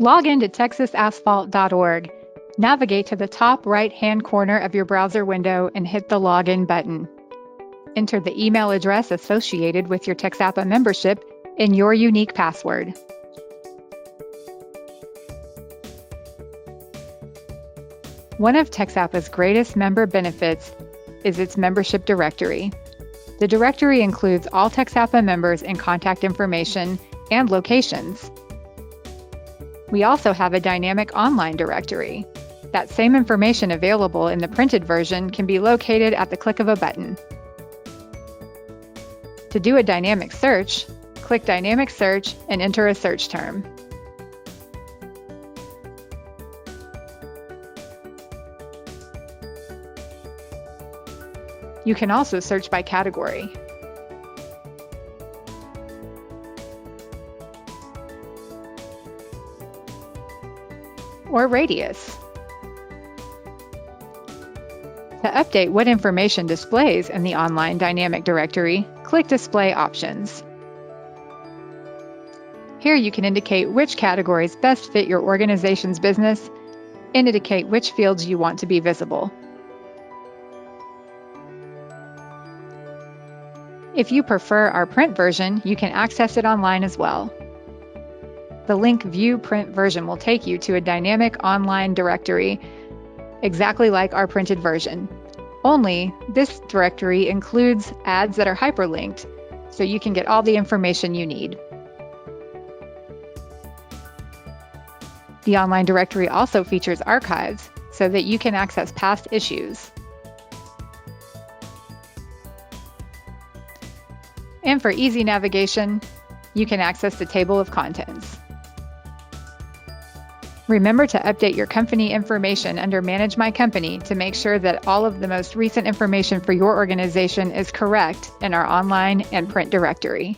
Log into texasasphalt.org. Navigate to the top right-hand corner of your browser window and hit the Login button. Enter the email address associated with your TXAPA membership and your unique password. One of TXAPA's greatest member benefits is its membership directory. The directory includes all TXAPA members and contact information and locations. We also have a dynamic online directory. That same information available in the printed version can be located at the click of a button. To do a dynamic search, click Dynamic Search and enter a search term. You can also search by category. Or radius. To update what information displays in the online dynamic directory, click Display Options. Here you can indicate which categories best fit your organization's business and indicate which fields you want to be visible. If you prefer our print version, you can access it online as well. The link View Print Version will take you to a dynamic online directory exactly like our printed version. Only this directory includes ads that are hyperlinked, so you can get all the information you need. The online directory also features archives so that you can access past issues. And for easy navigation, you can access the table of contents. Remember to update your company information under Manage My Company to make sure that all of the most recent information for your organization is correct in our online and print directory.